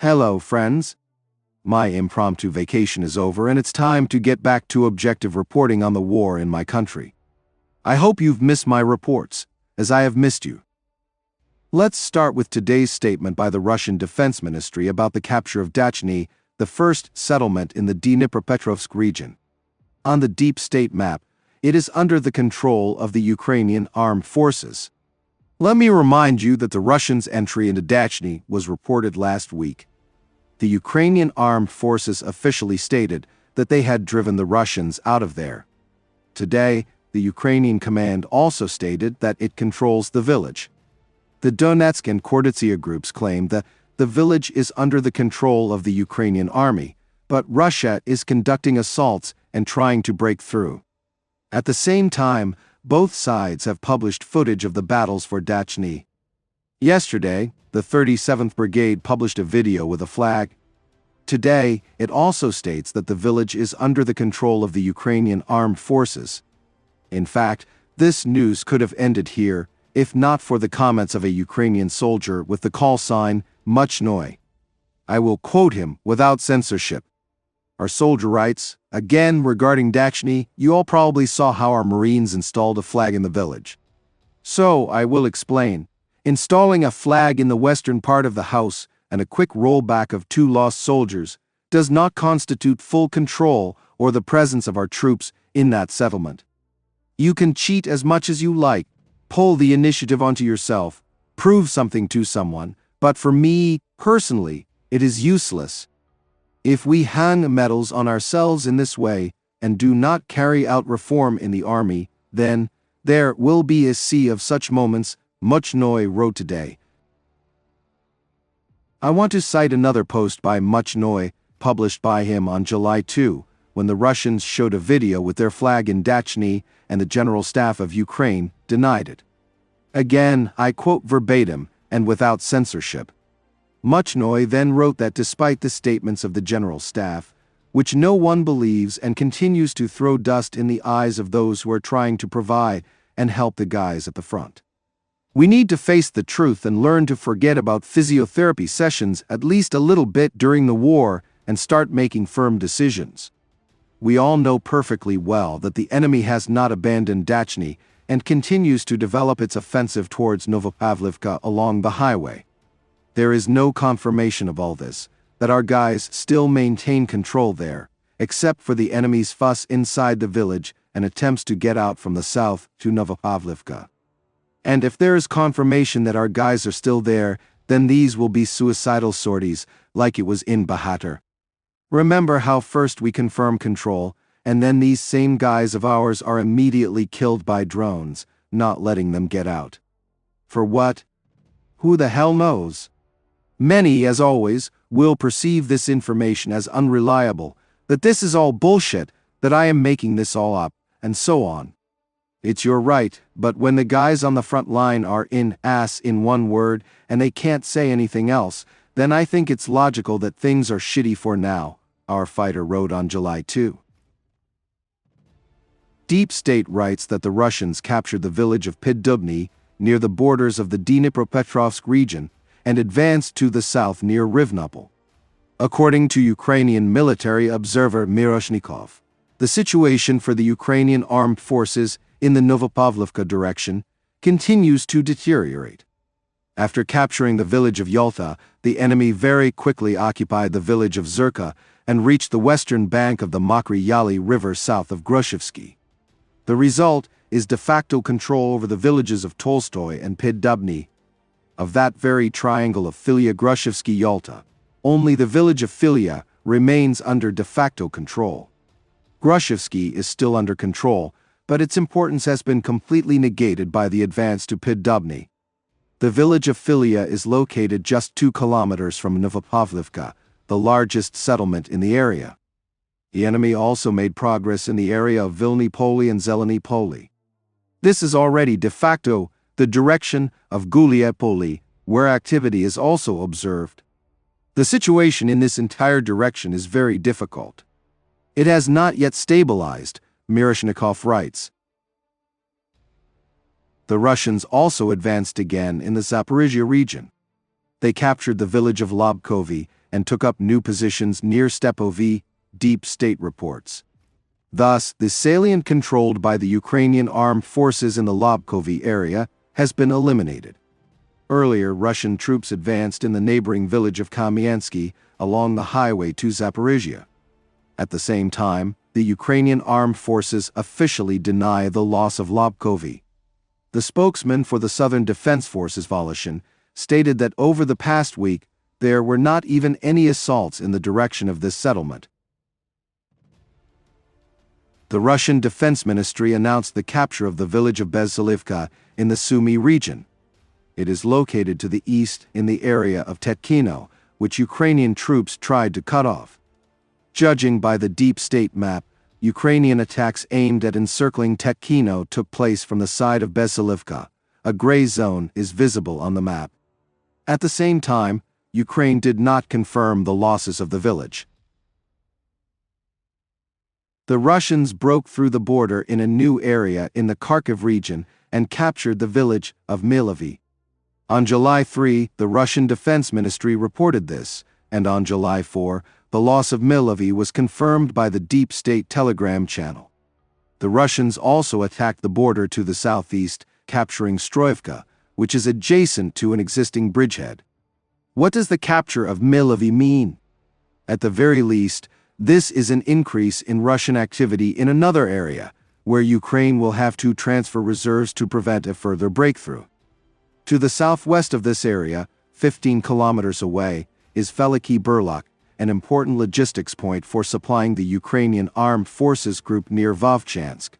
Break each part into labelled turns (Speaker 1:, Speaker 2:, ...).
Speaker 1: Hello, friends. My impromptu vacation is over and it's time to get back to objective reporting on the war in my country. I hope you've missed my reports, as I have missed you. Let's start with today's statement by the Russian Defense Ministry about the capture of Dachne, the first settlement in the Dnipropetrovsk region. On the deep state map, it is under the control of the Ukrainian armed forces. Let me remind you that the Russians' entry into Dachne was reported last week. The Ukrainian armed forces officially stated that they had driven the Russians out of there. Today, the Ukrainian command also stated that it controls the village. The Donetsk and Kostiantynivka groups claim that the village is under the control of the Ukrainian army, but Russia is conducting assaults and trying to break through. At the same time, both sides have published footage of the battles for Dachne. Yesterday, the 37th Brigade published a video with a flag. Today, it also states that the village is under the control of the Ukrainian armed forces. In fact, this news could have ended here, if not for the comments of a Ukrainian soldier with the call sign, Muchnoy. I will quote him without censorship. Our soldier writes, "Again, regarding Dachne, you all probably saw how our Marines installed a flag in the village. So, I will explain. Installing a flag in the western part of the house and a quick rollback of 2 lost soldiers does not constitute full control or the presence of our troops in that settlement. You can cheat as much as you like, pull the initiative onto yourself, prove something to someone, but for me, personally, it is useless. If we hang medals on ourselves in this way and do not carry out reform in the army, then there will be a sea of such moments," Muchnoy wrote today. I want to cite another post by Muchnoy, published by him on July 2, when the Russians showed a video with their flag in Dachne and the General Staff of Ukraine denied it. Again, I quote verbatim and without censorship. Muchnoy then wrote that despite the statements of the General Staff, which no one believes and continues to throw dust in the eyes of those who are trying to provide and help the guys at the front. We need to face the truth and learn to forget about physiotherapy sessions at least a little bit during the war and start making firm decisions. We all know perfectly well that the enemy has not abandoned Dachne and continues to develop its offensive towards Novopavlivka along the highway. There is no confirmation of all this, that our guys still maintain control there, except for the enemy's fuss inside the village and attempts to get out from the south to Novopavlivka. And if there is confirmation that our guys are still there, then these will be suicidal sorties, like it was in Bahatur. Remember how first we confirm control, and then these same guys of ours are immediately killed by drones, not letting them get out. For what? Who the hell knows? Many, as always, will perceive this information as unreliable, that this is all bullshit, that I am making this all up, and so on. It's your right, but when the guys on the front line are in one word, and they can't say anything else, then I think it's logical that things are shitty for now, our fighter wrote on July 2. Deep State writes that the Russians captured the village of Piddubne, near the borders of the Dnipropetrovsk region, and advanced to the south near Rivnopil. According to Ukrainian military observer Miroshnikov, the situation for the Ukrainian armed forces in the Novopavlivka direction continues to deteriorate. After capturing the village of Yalta, the enemy very quickly occupied the village of Zirka and reached the western bank of the Mokri Yali River south of Hrushivske. The result is de facto control over the villages of Tolstoy and Piddubne. Of that very triangle of Filiya, Hrushivske, Yalta, only the village of Filiya remains under de facto control. Hrushivske is still under control, but its importance has been completely negated by the advance to Piddubne. The village of Filiya is located just 2 kilometers from Novopavlivka, the largest settlement in the area. The enemy also made progress in the area of Rivnopil and Zelenopil. This is already de facto the direction of Guliapoli, where activity is also observed. The situation in this entire direction is very difficult. It has not yet stabilized, Miroshnikov writes. The Russians also advanced again in the Zaporizhzhia region. They captured the village of Lobkovi and took up new positions near Stepovie, deep state reports. Thus, the salient controlled by the Ukrainian armed forces in the Lobkovi area has been eliminated. Earlier, Russian troops advanced in the neighboring village of Kamyanske along the highway to Zaporizhzhia. At the same time, the Ukrainian armed forces officially deny the loss of Lobkovi. The spokesman for the Southern Defense Forces Voloshin stated that over the past week, there were not even any assaults in the direction of this settlement. The Russian Defense Ministry announced the capture of the village of Bezsalivka in the Sumy region. It is located to the east in the area of Dachne, which Ukrainian troops tried to cut off. Judging by the deep state map, Ukrainian attacks aimed at encircling Dachne took place from the side of Bezsalivka. A gray zone is visible on the map. At the same time, Ukraine did not confirm the losses of the village. The Russians broke through the border in a new area in the Kharkiv region and captured the village of Milivvie. On July 3, the Russian Defense Ministry reported this, and on July 4, the loss of Milivvie was confirmed by the deep state telegram channel. The Russians also attacked the border to the southeast, capturing Stroivka, which is adjacent to an existing bridgehead. What does the capture of Milivvie mean? At the very least, this is an increase in Russian activity in another area, where Ukraine will have to transfer reserves to prevent a further breakthrough. To the southwest of this area, 15 kilometers away, is Filiya Burlak, an important logistics point for supplying the Ukrainian armed forces group near Vovchansk.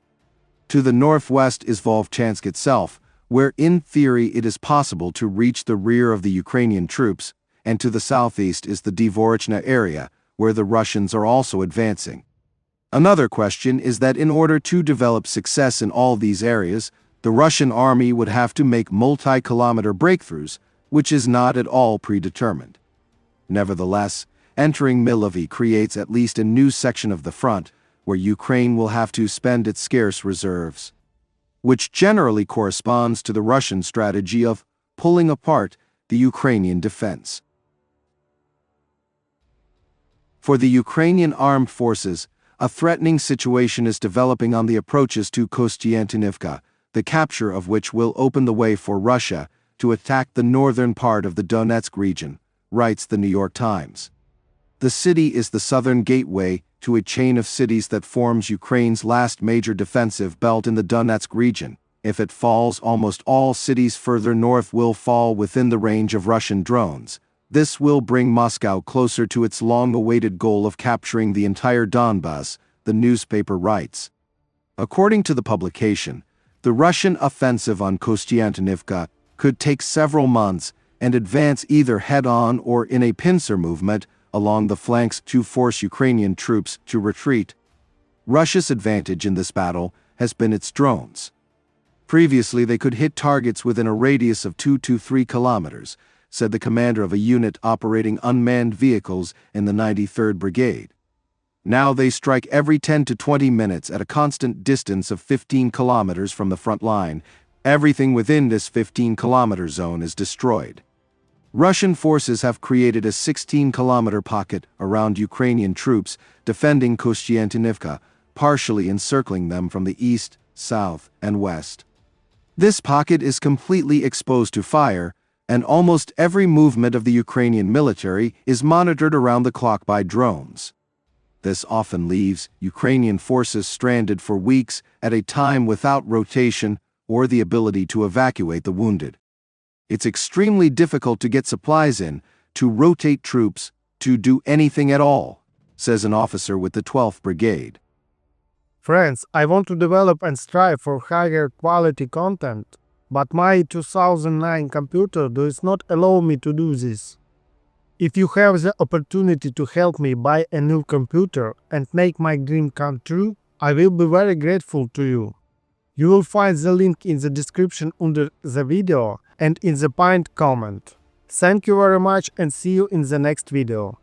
Speaker 1: To the northwest is Vovchansk itself, where in theory it is possible to reach the rear of the Ukrainian troops, and to the southeast is the Dvorichna area, where the Russians are also advancing. Another question is that in order to develop success in all these areas, the Russian army would have to make multi-kilometer breakthroughs, which is not at all predetermined. Nevertheless, entering Milivvie creates at least a new section of the front, where Ukraine will have to spend its scarce reserves, which generally corresponds to the Russian strategy of pulling apart the Ukrainian defense. For the Ukrainian armed forces, a threatening situation is developing on the approaches to Kostiantynivka, the capture of which will open the way for Russia to attack the northern part of the Donetsk region, writes the New York Times. The city is the southern gateway to a chain of cities that forms Ukraine's last major defensive belt in the Donetsk region. If it falls, almost all cities further north will fall within the range of Russian drones. This will bring Moscow closer to its long-awaited goal of capturing the entire Donbas, the newspaper writes. According to the publication, the Russian offensive on Kostiantynivka could take several months and advance either head-on or in a pincer movement along the flanks to force Ukrainian troops to retreat. Russia's advantage in this battle has been its drones. Previously, they could hit targets within a radius of 2 to 3 kilometers, said the commander of a unit operating unmanned vehicles in the 93rd Brigade. Now they strike every 10 to 20 minutes at a constant distance of 15 kilometers from the front line. Everything within this 15-kilometer zone is destroyed. Russian forces have created a 16-kilometer pocket around Ukrainian troops defending Kostiantynivka, partially encircling them from the east, south, and west. This pocket is completely exposed to fire, and almost every movement of the Ukrainian military is monitored around the clock by drones. This often leaves Ukrainian forces stranded for weeks at a time without rotation or the ability to evacuate the wounded. It's extremely difficult to get supplies in, to rotate troops, to do anything at all, says an officer with the 12th Brigade.
Speaker 2: Friends, I want to develop and strive for higher quality content, but my 2009 computer does not allow me to do this. If you have the opportunity to help me buy a new computer and make my dream come true, I will be very grateful to you. You will find the link in the description under the video and in the pinned comment. Thank you very much and see you in the next video.